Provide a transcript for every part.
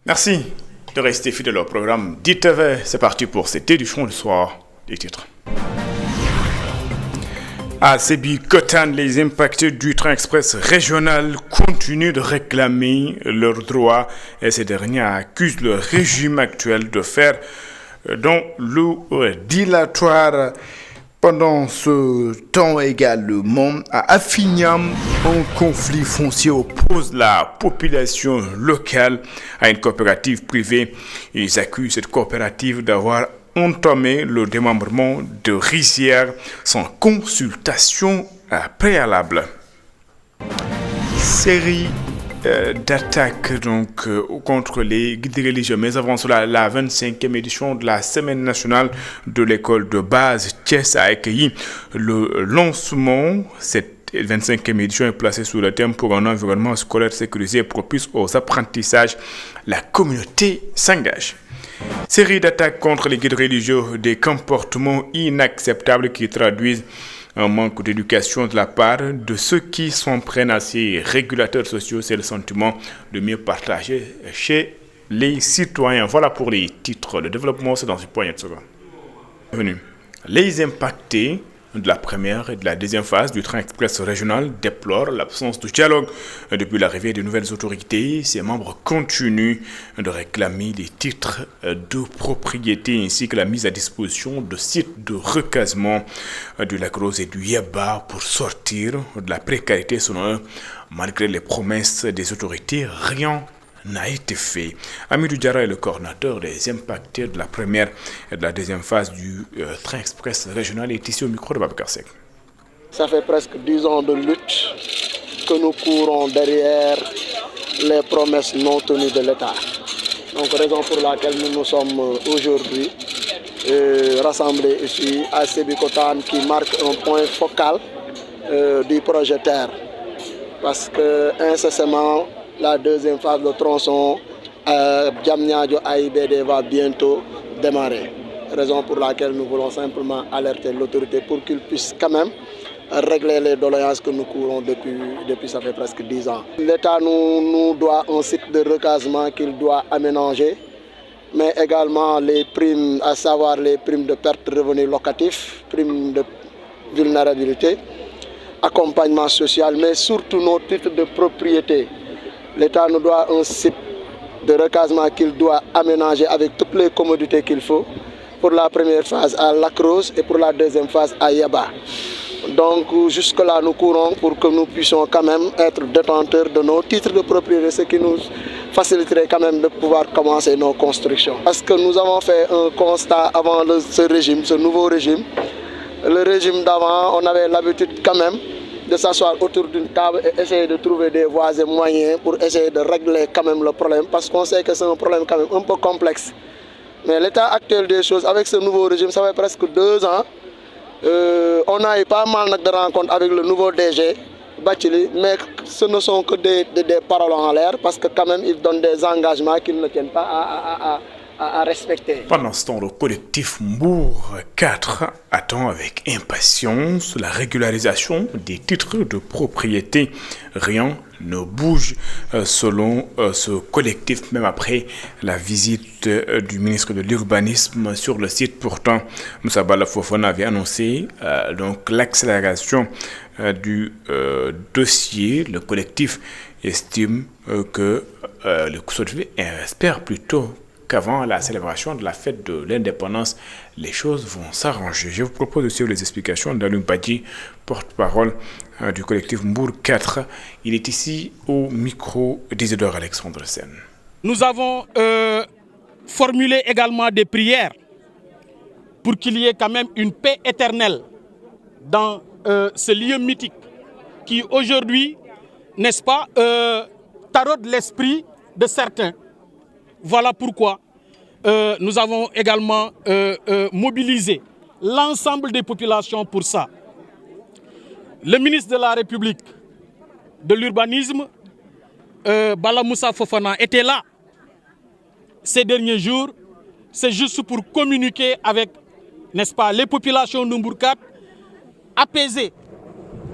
Merci de rester fidèle au programme d'ITV. C'est parti pour cette édition du soir des titres. À Sébikotane, les impactés du train express régional continuent de réclamer leurs droits et ces derniers accusent le régime actuel de faire le dilatoire. Pendant ce temps également, à Afiniam, un conflit foncier oppose la population locale à une coopérative privée. Ils accusent cette coopérative d'avoir entamé le démembrement de rizières sans consultation préalable. Série d'attaques contre les guides religieux. Mais avant cela, la 25e édition de la Semaine nationale de l'école de base Thiès a accueilli le lancement. Cette 25e édition est placée sous le thème pour un environnement scolaire sécurisé et propice aux apprentissages. La communauté s'engage. Série d'attaques contre les guides religieux, des comportements inacceptables qui traduisent un manque d'éducation de la part de ceux qui s'en prennent à ces régulateurs sociaux. C'est le sentiment de mieux partager chez les citoyens. Voilà pour les titres. Le développement, c'est dans une poignée de secondes. Bienvenue. Les impactés de la première et de la deuxième phase du train express régional déplorent l'absence de dialogue depuis l'arrivée des nouvelles autorités. Ses membres continuent de réclamer des titres de propriété ainsi que la mise à disposition de sites de recasement du lac Rose et du Yaba pour sortir de la précarité selon eux. Malgré les promesses des autorités, rien n'a été fait. Amidou Diarra est le coordinateur des impactés de la première et de la deuxième phase du train express régional et est ici au micro de Babacar Seck. Ça fait presque 10 ans de lutte que nous courons derrière les promesses non tenues de l'État. Donc raison pour laquelle nous sommes aujourd'hui rassemblés ici à Sébikotane qui marque un point focal du projet Terre. Parce que incessamment, la deuxième phase, le tronçon Diamniadio AIBD va bientôt démarrer. Raison pour laquelle nous voulons simplement alerter l'autorité pour qu'il puisse quand même régler les doléances que nous courons depuis ça fait presque 10 ans. L'État nous doit un site de recasement qu'il doit aménager, mais également les primes, à savoir les primes de perte de revenus locatifs, primes de vulnérabilité, accompagnement social, mais surtout nos titres de propriété. L'État nous doit un site de recasement qu'il doit aménager avec toutes les commodités qu'il faut pour la première phase à Lac Rose et pour la deuxième phase à Yaba. Donc jusque-là, nous courons pour que nous puissions quand même être détenteurs de nos titres de propriété, ce qui nous faciliterait quand même de pouvoir commencer nos constructions. Parce que nous avons fait un constat avant ce nouveau régime. Le régime d'avant, on avait l'habitude quand même de s'asseoir autour d'une table et essayer de trouver des voies et moyens pour essayer de régler quand même le problème, parce qu'on sait que c'est un problème quand même un peu complexe. Mais l'état actuel des choses, avec ce nouveau régime, ça fait presque 2 ans, on a eu pas mal de rencontres avec le nouveau DG, Bachili, mais ce ne sont que des paroles en l'air, parce que quand même ils donnent des engagements qu'ils ne tiennent pas à respecter. Pendant ce temps, le collectif Mbour 4 attend avec impatience la régularisation des titres de propriété. Rien ne bouge selon ce collectif, même après la visite du ministre de l'Urbanisme sur le site. Pourtant, Moussa Bala Fofana avait annoncé l'accélération du dossier. Le collectif estime que le collectif espère plutôt qu'avant la célébration de la fête de l'indépendance, les choses vont s'arranger. Je vous propose de suivre les explications d'Aloum Badi, porte-parole du collectif Mbour 4. Il est ici au micro d'Isidore Alexandre Sen. Nous avons formulé également des prières pour qu'il y ait quand même une paix éternelle dans ce lieu mythique qui aujourd'hui, n'est-ce pas, taraude l'esprit de certains. Voilà pourquoi nous avons également mobilisé l'ensemble des populations pour ça. Le ministre de la République de l'Urbanisme, Bala Moussa Fofana, était là ces derniers jours. C'est juste pour communiquer avec, n'est-ce pas, les populations de Mbour 4, apaiser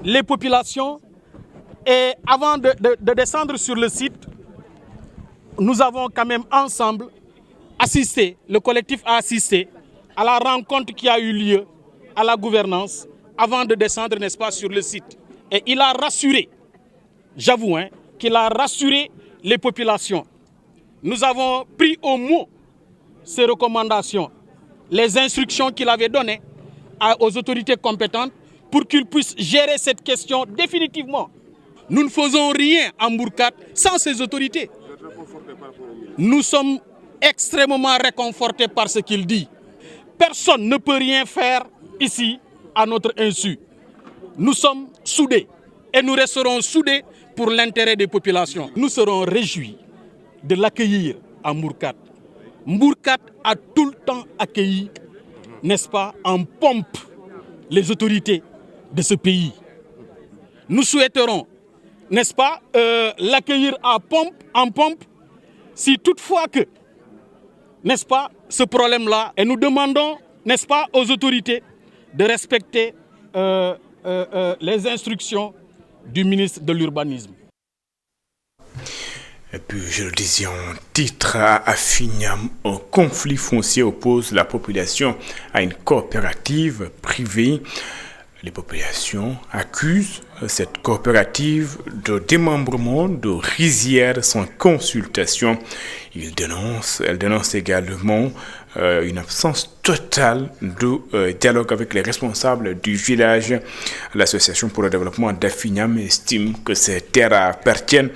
les populations. Et avant de descendre sur le site, nous avons quand même ensemble assisté, le collectif a assisté à la rencontre qui a eu lieu à la gouvernance avant de descendre, n'est-ce pas, sur le site. Et il a rassuré, j'avoue, qu'il a rassuré les populations. Nous avons pris au mot ces recommandations, les instructions qu'il avait données aux autorités compétentes pour qu'ils puissent gérer cette question définitivement. Nous ne faisons rien à Mbourkat sans ces autorités. Nous sommes extrêmement réconfortés par ce qu'il dit. Personne ne peut rien faire ici à notre insu. Nous sommes soudés et nous resterons soudés pour l'intérêt des populations. Nous serons réjouis de l'accueillir à Mbourkat. Mbourkat a tout le temps accueilli, n'est-ce pas, en pompe les autorités de ce pays. Nous souhaiterons, n'est-ce pas, l'accueillir en pompe, si toutefois que, n'est-ce pas, ce problème-là, et nous demandons, n'est-ce pas, aux autorités de respecter les instructions du ministre de l'Urbanisme. Et puis, je le disais en titre, à Afignam, un conflit foncier oppose la population à une coopérative privée. Les populations accusent cette coopérative de démembrement de rizières sans consultation. Elle dénonce également une absence totale de dialogue avec les responsables du village. L'Association pour le développement d'Afignam estime que ces terres appartiennent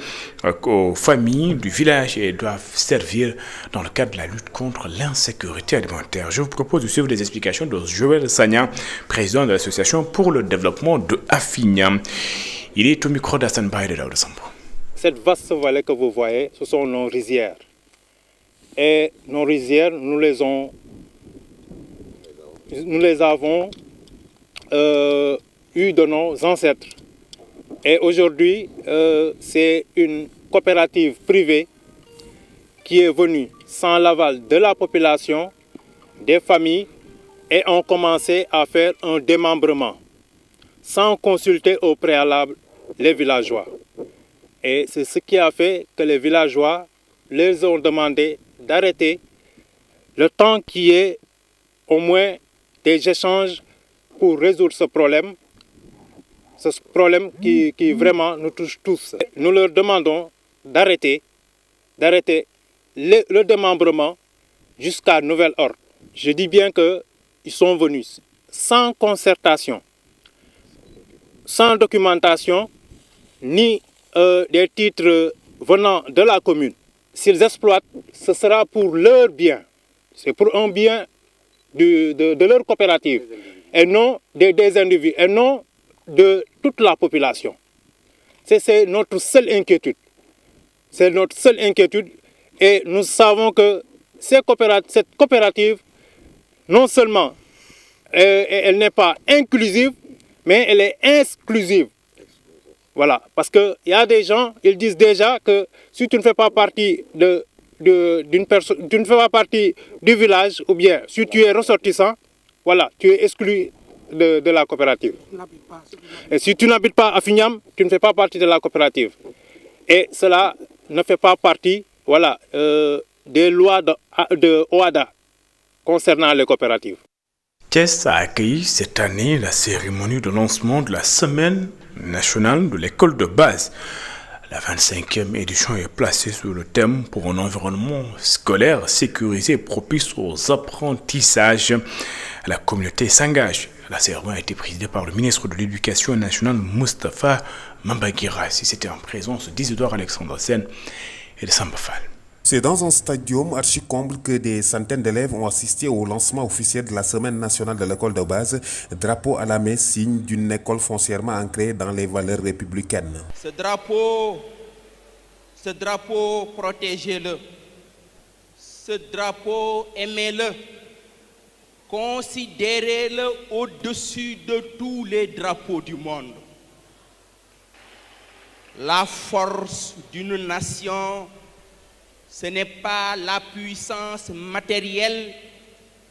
aux familles du village et doivent servir dans le cadre de la lutte contre l'insécurité alimentaire. Je vous propose de suivre les explications de Joël Sagna, président de l'Association pour le développement de Afignam. Il est au micro d'Hassan Baye de Daouda Sambo. Cette vaste vallée que vous voyez, ce sont nos rizières. Et nos rizières, nous les avons eues de nos ancêtres. Et aujourd'hui, c'est une coopérative privée qui est venue sans l'aval de la population, des familles, et ont commencé à faire un démembrement sans consulter au préalable les villageois. Et c'est ce qui a fait que les villageois leur ont demandé d'arrêter le temps qu'il y ait au moins des échanges pour résoudre ce problème qui vraiment nous touche tous. Nous leur demandons d'arrêter le démembrement jusqu'à nouvel ordre. Je dis bien qu'ils sont venus sans concertation, sans documentation, ni des titres venant de la commune. S'ils exploitent, ce sera pour leur bien. C'est pour un bien de leur coopérative et non des individus, et non de toute la population. C'est notre seule inquiétude. C'est notre seule inquiétude. Et nous savons que cette coopérative, non seulement elle n'est pas inclusive, mais elle est exclusive. Voilà, parce qu'il y a des gens, ils disent déjà que si tu ne fais pas partie d'une personne, tu ne fais pas partie du village, ou bien si tu es ressortissant, voilà, tu es exclu de la coopérative. Et si tu n'habites pas à Afignam, tu ne fais pas partie de la coopérative. Et cela ne fait pas partie, voilà, des lois de OADA concernant les coopératives. Thiès a accueilli cette année la cérémonie de lancement de la Semaine nationale de l'école de base. La 25e édition est placée sur le thème pour un environnement scolaire sécurisé et propice aux apprentissages. La communauté s'engage. La cérémonie a été présidée par le ministre de l'Éducation nationale, Moustapha Mambaguira. C'était en présence d'Isidore Alexandre Sen et de Samba Fall. C'est dans un stadium archi-comble que des centaines d'élèves ont assisté au lancement officiel de la Semaine nationale de l'école de base, drapeau à la main, signe d'une école foncièrement ancrée dans les valeurs républicaines. Ce drapeau, protégez-le. Ce drapeau, aimez-le. Considérez-le au-dessus de tous les drapeaux du monde. La force d'une nation, ce n'est pas la puissance matérielle,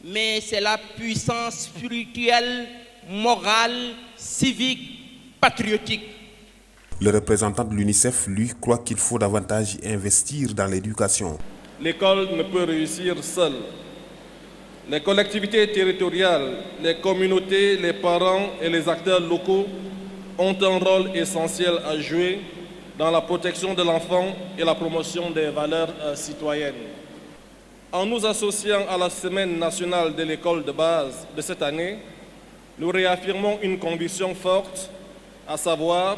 mais c'est la puissance spirituelle, morale, civique, patriotique. Le représentant de l'UNICEF, lui, croit qu'il faut davantage investir dans l'éducation. L'école ne peut réussir seule. Les collectivités territoriales, les communautés, les parents et les acteurs locaux ont un rôle essentiel à jouer dans la protection de l'enfant et la promotion des valeurs citoyennes. En nous associant à la Semaine nationale de l'école de base de cette année, nous réaffirmons une conviction forte, à savoir,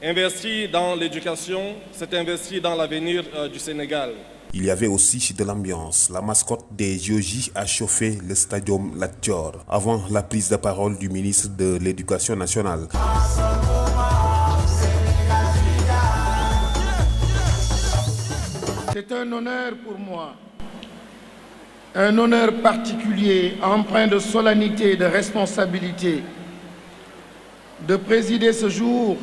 investir dans l'éducation, c'est investir dans l'avenir du Sénégal. Il y avait aussi de l'ambiance. La mascotte des JOJ a chauffé le stadium Lat Dior avant la prise de parole du ministre de l'Éducation nationale. C'est un honneur pour moi, un honneur particulier, empreint de solennité et de responsabilité, de présider ce jour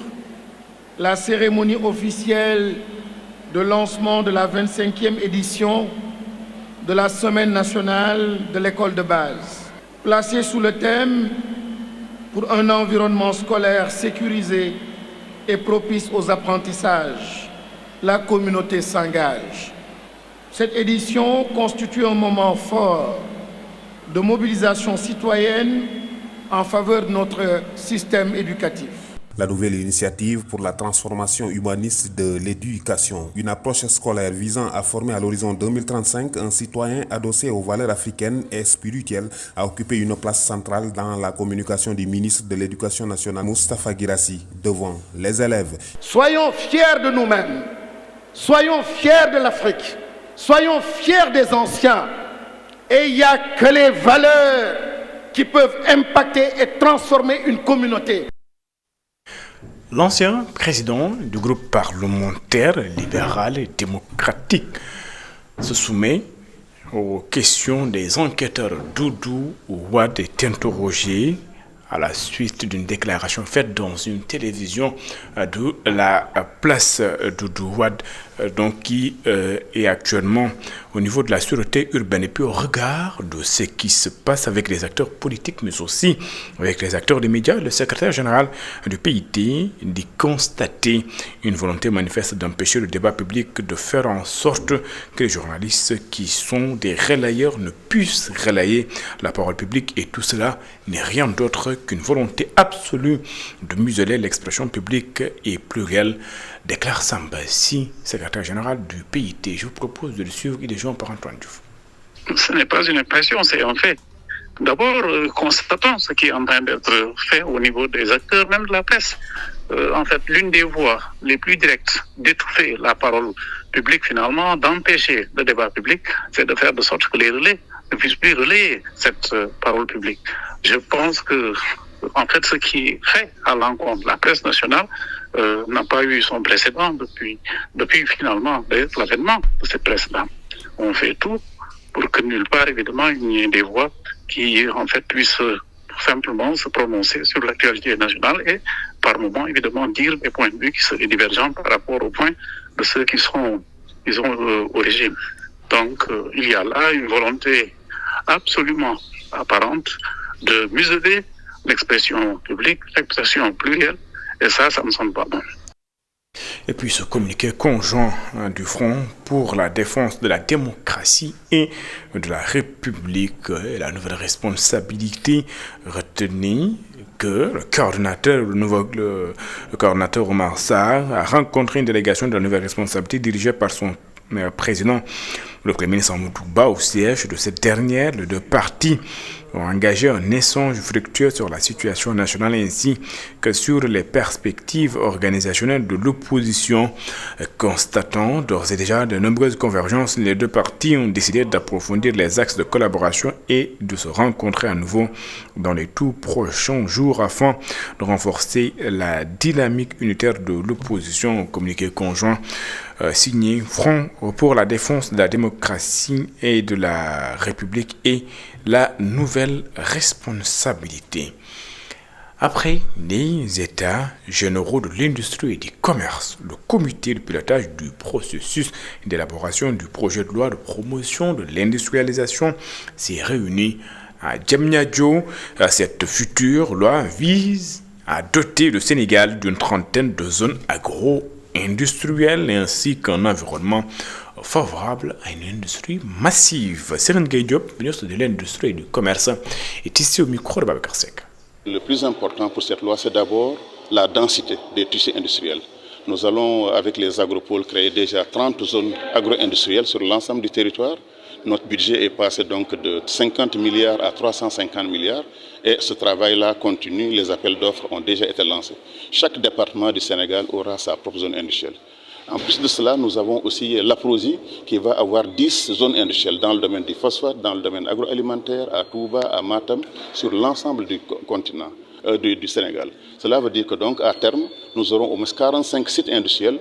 la cérémonie officielle de lancement de la 25e édition de la Semaine nationale de l'école de base. Placée sous le thème « Pour un environnement scolaire sécurisé et propice aux apprentissages », la communauté s'engage. Cette édition constitue un moment fort de mobilisation citoyenne en faveur de notre système éducatif. La nouvelle initiative pour la transformation humaniste de l'éducation, une approche scolaire visant à former à l'horizon 2035 un citoyen adossé aux valeurs africaines et spirituelles, a occupé une place centrale dans la communication du ministre de l'Éducation nationale, Moustapha Guirassy, devant les élèves. Soyons fiers de nous-mêmes, soyons fiers de l'Afrique, soyons fiers des anciens. Et il n'y a que les valeurs qui peuvent impacter et transformer une communauté. L'ancien président du groupe parlementaire libéral et démocratique se soumet aux questions des enquêteurs. Doudou Wade est interrogé à la suite d'une déclaration faite dans une télévision de la place Doudou Wade, donc qui est actuellement au niveau de la sûreté urbaine. Et puis au regard de ce qui se passe avec les acteurs politiques, mais aussi avec les acteurs des médias, le secrétaire général du PIT dit constater une volonté manifeste d'empêcher le débat public, de faire en sorte que les journalistes qui sont des relayeurs ne puissent relayer la parole publique. Et tout cela n'est rien d'autre qu'une volonté absolue de museler l'expression publique et plurielle, déclare Samba Si, secrétaire général du PIT. Je vous propose de le suivre. Il est joué par Antoine Diouf. Ce n'est pas une impression, c'est un fait. D'abord, constatons ce qui est en train d'être fait au niveau des acteurs, même de la presse. En fait, l'une des voies les plus directes d'étouffer la parole publique, finalement, d'empêcher le débat public, c'est de faire de sorte que les relais ne puissent plus relayer cette parole publique. Je pense que, en fait, ce qui est fait à l'encontre de la presse nationale n'a pas eu son précédent depuis finalement l'avènement de cette presse-là. On fait tout pour que nulle part, évidemment, il n'y ait des voix qui, en fait, puissent simplement se prononcer sur l'actualité nationale et, par moments, évidemment, dire des points de vue qui seraient divergents par rapport aux points de ceux qui sont, disons, au régime. Donc, il y a là une volonté absolument apparente de museler l'expression publique, l'expression plurielle, et ça ne sonne pas bon. Et puis ce communiqué conjoint du Front pour la défense de la démocratie et de la République, et la nouvelle responsabilité retenue que le nouveau coordinateur Oumar Sarr a rencontré une délégation de la nouvelle responsabilité dirigée par son président, le Premier ministre Amadou Ba. Au siège de cette dernière, les deux partis ont engagé un échange fructueux sur la situation nationale ainsi que sur les perspectives organisationnelles de l'opposition. Constatant d'ores et déjà de nombreuses convergences, les deux partis ont décidé d'approfondir les axes de collaboration et de se rencontrer à nouveau dans les tout prochains jours afin de renforcer la dynamique unitaire de l'opposition. Au communiqué conjoint signé Front pour la défense de la démocratie et de la République et la nouvelle responsabilité. Après les États généraux de l'industrie et du commerce, le comité de pilotage du processus d'élaboration du projet de loi de promotion de l'industrialisation s'est réuni à Diamniadio. Cette future loi vise a doté le Sénégal d'une trentaine de zones agro-industrielles ainsi qu'un environnement favorable à une industrie massive. Serigne Gueye Diop, ministre de l'Industrie et du Commerce, est ici au micro de Babacar Seck. Le plus important pour cette loi, c'est d'abord la densité des tissus industriels. Nous allons, avec les agropoles, créer déjà 30 zones agro-industrielles sur l'ensemble du territoire. Notre budget est passé donc de 50 milliards à 350 milliards et ce travail-là continue. Les appels d'offres ont déjà été lancés. Chaque département du Sénégal aura sa propre zone industrielle. En plus de cela, nous avons aussi l'APROSI qui va avoir 10 zones industrielles dans le domaine du phosphate, dans le domaine agroalimentaire, à Touba, à Matam, sur l'ensemble du continent. Du Sénégal. Cela veut dire que donc à terme, nous aurons au moins 45 sites industriels.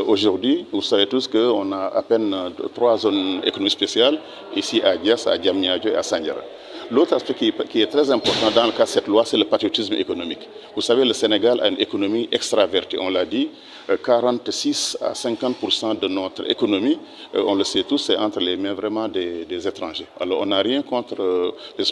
Aujourd'hui, vous savez tous qu'on a à peine 3 zones économiques spéciales, ici à Dias, à Diamniadio et à Sandiara. L'autre aspect qui est très important dans le cas de cette loi, c'est le patriotisme économique. Vous savez, le Sénégal a une économie extravertie, on l'a dit, 46 à 50% de notre économie, on le sait tous, c'est entre les mains vraiment des étrangers. Alors on n'a rien contre les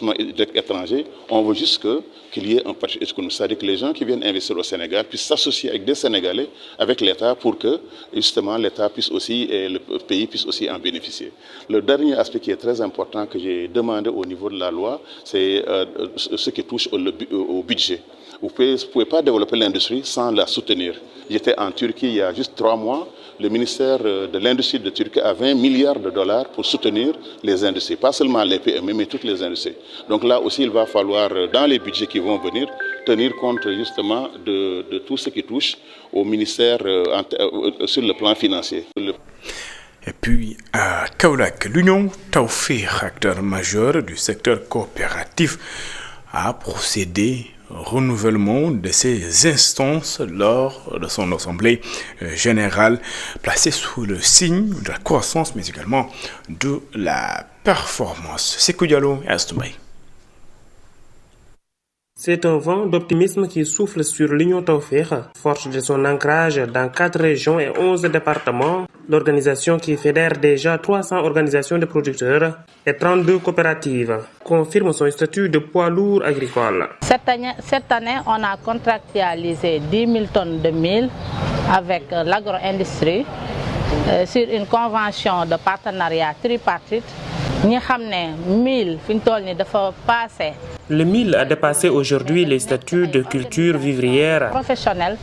étrangers, on veut juste qu'il y ait un patriotisme économique, c'est-à-dire que les gens qui viennent investir au Sénégal puissent s'associer avec des Sénégalais, avec l'État, pour que justement l'État puisse aussi, et le pays puisse aussi en bénéficier. Le dernier aspect qui est très important que j'ai demandé au niveau de la loi, c'est ce qui touche au budget. Vous ne pouvez pas développer l'industrie sans la soutenir. J'étais en Turquie il y a juste 3 mois. Le ministère de l'Industrie de Turquie a 20 milliards de dollars pour soutenir les industries. Pas seulement les PME, mais toutes les industries. Donc là aussi, il va falloir, dans les budgets qui vont venir, tenir compte justement de tout ce qui touche au ministère sur le plan financier. Et puis, à Kaolack, l'Union Tawfekh, acteur majeur du secteur coopératif, a procédé au renouvellement de ses instances lors de son assemblée générale, placée sous le signe de la croissance, mais également de la performance. Sekou Diallo et Astomay. C'est un vent d'optimisme qui souffle sur l'Union Tawfekh. Forte de son ancrage dans 4 régions et 11 départements, l'organisation qui fédère déjà 300 organisations de producteurs et 32 coopératives confirme son statut de poids lourd agricole. Cette année, on a contractualisé 10 000 tonnes de mil avec l'agro-industrie sur une convention de partenariat tripartite. Le mil a dépassé aujourd'hui les statuts de culture vivrière. Professionnel,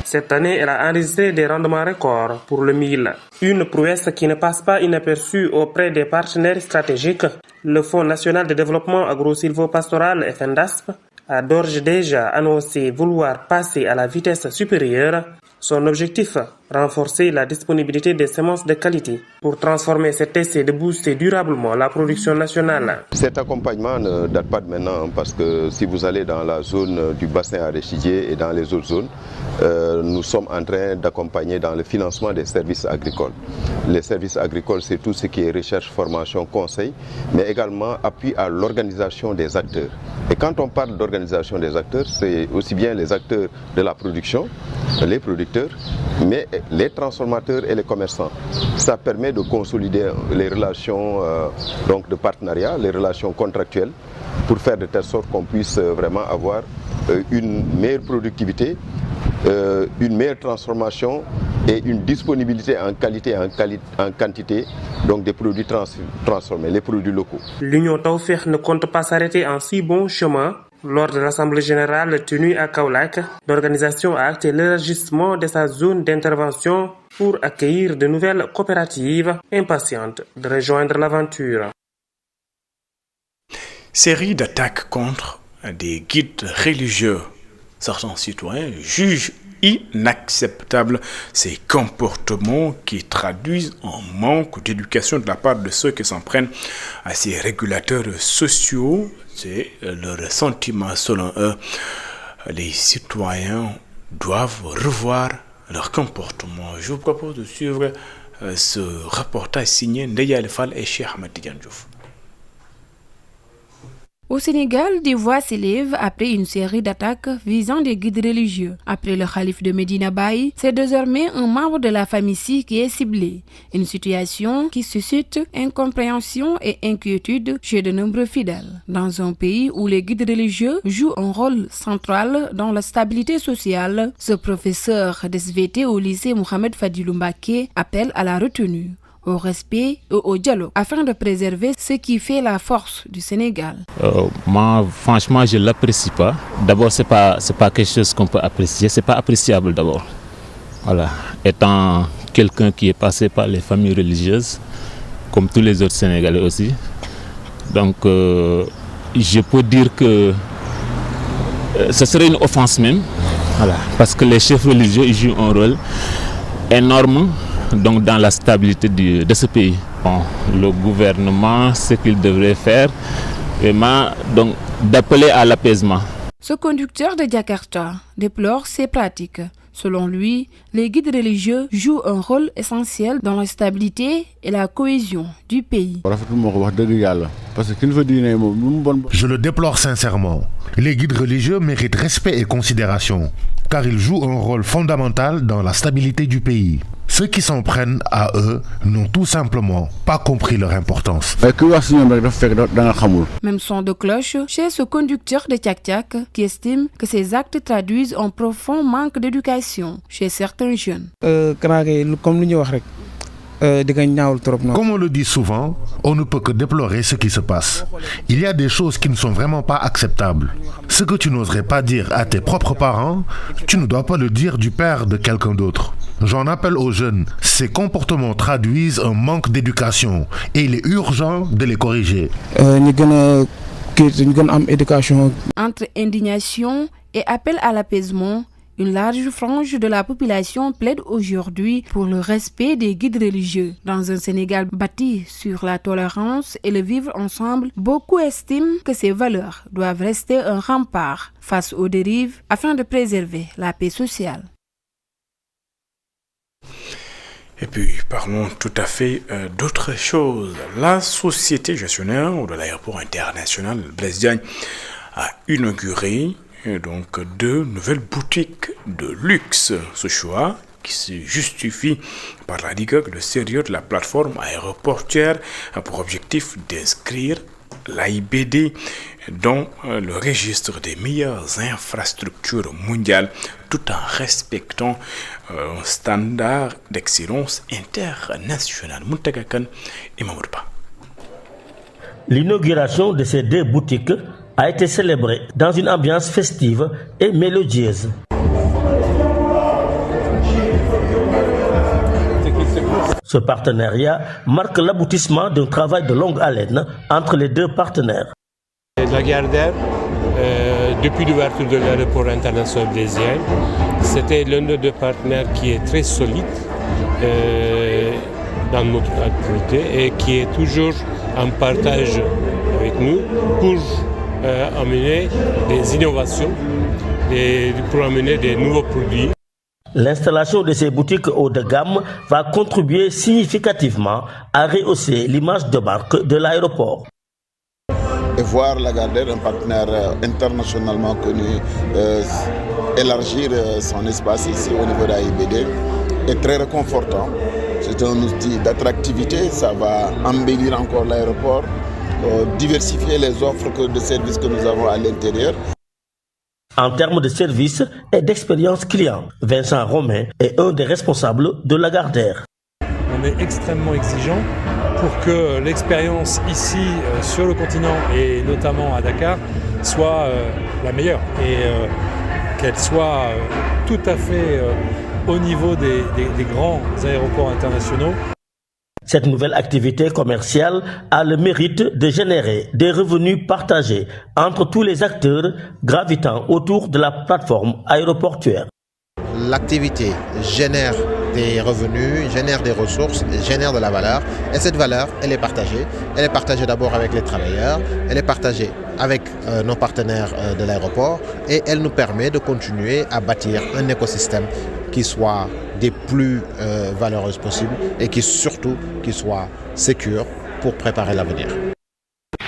cette année, elle a enregistré des rendements records pour le mil. Une prouesse qui ne passe pas inaperçue auprès des partenaires stratégiques. Le Fonds national de développement agro-silvopastoral FNDASP a d'ores déjà annoncé vouloir passer à la vitesse supérieure. Son objectif, renforcer la disponibilité des semences de qualité pour transformer cet essai de booster durablement la production nationale. Cet accompagnement ne date pas de maintenant parce que si vous allez dans la zone du bassin arachidier et dans les autres zones, nous sommes en train d'accompagner dans le financement des services agricoles. Les services agricoles, c'est tout ce qui est recherche, formation, conseil, mais également appui à l'organisation des acteurs. Et quand on parle d'organisation des acteurs, c'est aussi bien les acteurs de la production, les producteurs, mais les transformateurs et les commerçants. Ça permet de consolider les relations donc de partenariat, les relations contractuelles, pour faire de telle sorte qu'on puisse vraiment avoir une meilleure productivité, une meilleure transformation et une disponibilité en qualité et en quantité donc des produits transformés, les produits locaux. L'Union Tawfekh ne compte pas s'arrêter en si bon chemin. Lors de l'Assemblée générale tenue à Kaolack, l'organisation a acté l'élargissement de sa zone d'intervention pour accueillir de nouvelles coopératives impatientes de rejoindre l'aventure. Série d'attaques contre des guides religieux. Certains citoyens jugent inacceptables ces comportements qui traduisent un manque d'éducation de la part de ceux qui s'en prennent à ces régulateurs sociaux. C'est leur sentiment selon eux. Les citoyens doivent revoir leur comportement. Je vous propose de suivre ce reportage signé Ndeya Fall et Cheikh Ahmed Tidiane Diouf. Au Sénégal, des voix s'élèvent après une série d'attaques visant des guides religieux. Après le calife de Medina Baye, c'est désormais un membre de la famille Sy qui est ciblé. Une situation qui suscite incompréhension et inquiétude chez de nombreux fidèles. Dans un pays où les guides religieux jouent un rôle central dans la stabilité sociale, ce professeur d'SVT au lycée Mohamed Fadilou Mbacké appelle à la retenue, au respect et au dialogue afin de préserver ce qui fait la force du Sénégal. Moi, franchement, je ne l'apprécie pas. D'abord, c'est pas quelque chose qu'on peut apprécier, c'est pas appréciable d'abord. Voilà. Étant quelqu'un qui est passé par les familles religieuses, comme tous les autres Sénégalais aussi, donc je peux dire que ce serait une offense même, voilà, parce que les chefs religieux ils jouent un rôle énorme donc dans la stabilité de ce pays. Bon, le gouvernement, ce qu'il devrait faire, vraiment, donc d'appeler à l'apaisement. Ce conducteur de Jakarta déplore ces pratiques. Selon lui, les guides religieux jouent un rôle essentiel dans la stabilité et la cohésion du pays. Je le déplore sincèrement. Les guides religieux méritent respect et considération, car ils jouent un rôle fondamental dans la stabilité du pays. Ceux qui s'en prennent à eux n'ont tout simplement pas compris leur importance. Même son de cloche chez ce conducteur de tchak-tchak qui estime que ces actes traduisent un profond manque d'éducation chez certains jeunes. Comme on le dit souvent, on ne peut que déplorer ce qui se passe. Il y a des choses qui ne sont vraiment pas acceptables. Ce que tu n'oserais pas dire à tes propres parents, tu ne dois pas le dire du père de quelqu'un d'autre. J'en appelle aux jeunes. Ces comportements traduisent un manque d'éducation et il est urgent de les corriger. Entre indignation et appel à l'apaisement, une large frange de la population plaide aujourd'hui pour le respect des guides religieux. Dans un Sénégal bâti sur la tolérance et le vivre ensemble, beaucoup estiment que ces valeurs doivent rester un rempart face aux dérives afin de préserver la paix sociale. Et puis, parlons tout à fait d'autre chose. La société gestionnaire de l'aéroport international Blaise Diagne a inauguré donc 2 nouvelles boutiques de luxe. Ce choix qui se justifie par la rigueur et le sérieux de la plateforme aéroportuaire a pour objectif d'inscrire l'AIBD dans le registre des meilleures infrastructures mondiales tout en respectant un standard d'excellence internationale. Mountaga Kane et Mamoud Ba. L'inauguration de ces 2 boutiques a été célébrée dans une ambiance festive et mélodieuse. Ce partenariat marque l'aboutissement d'un travail de longue haleine entre les 2 partenaires. Lagardère, depuis l'ouverture de l'aéroport international Blaise Diagne, c'était l'un de 2 partenaires qui est très solide dans notre activité et qui est toujours en partage avec nous pour amener des innovations et pour amener des nouveaux produits. L'installation de ces boutiques haut de gamme va contribuer significativement à rehausser l'image de marque de l'aéroport. Et voir Lagardère, un partenaire internationalement connu, élargir son espace ici au niveau de l'AIBD est très réconfortant. C'est un outil d'attractivité, ça va embellir encore l'aéroport, diversifier les offres de services que nous avons à l'intérieur. En termes de services et d'expérience client, Vincent Romain est un des responsables de Lagardère. On est extrêmement exigeant pour que l'expérience ici sur le continent et notamment à Dakar soit la meilleure et qu'elle soit tout à fait au niveau des grands aéroports internationaux. Cette nouvelle activité commerciale a le mérite de générer des revenus partagés entre tous les acteurs gravitant autour de la plateforme aéroportuaire. L'activité génère des revenus, génère des ressources, génère de la valeur. Et cette valeur, elle est partagée. Elle est partagée d'abord avec les travailleurs, elle est partagée avec nos partenaires de l'aéroport et elle nous permet de continuer à bâtir un écosystème qui soit des plus valeureuses possibles et qui surtout qui soit sécure pour préparer l'avenir.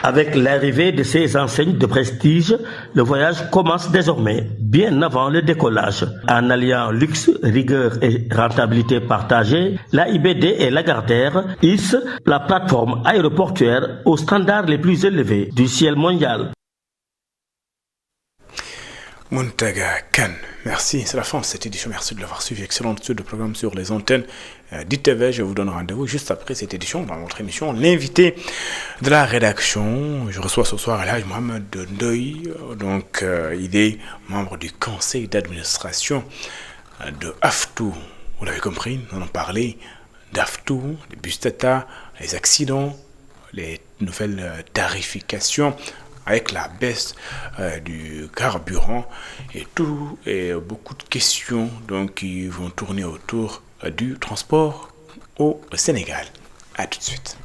Avec l'arrivée de ces enseignes de prestige, le voyage commence désormais bien avant le décollage. En alliant luxe, rigueur et rentabilité partagée, l'AIBD et Lagardère hissent la plateforme aéroportuaire aux standards les plus élevés du ciel mondial. Muntaga Khan, merci, c'est la fin de cette édition, merci de l'avoir suivi, excellente suite de programme sur les antennes d'ITV. Je vous donne rendez-vous juste après cette édition dans votre émission L'invité de la rédaction. Je reçois ce soir Elhadj Mohamed Ndoye, donc il est membre du conseil d'administration de AFTU. Vous l'avez compris, nous allons parler d'AFTU, des bus Tata, les accidents, les nouvelles tarifications avec la baisse du carburant et tout, et beaucoup de questions donc qui vont tourner autour du transport au Sénégal. À tout de suite.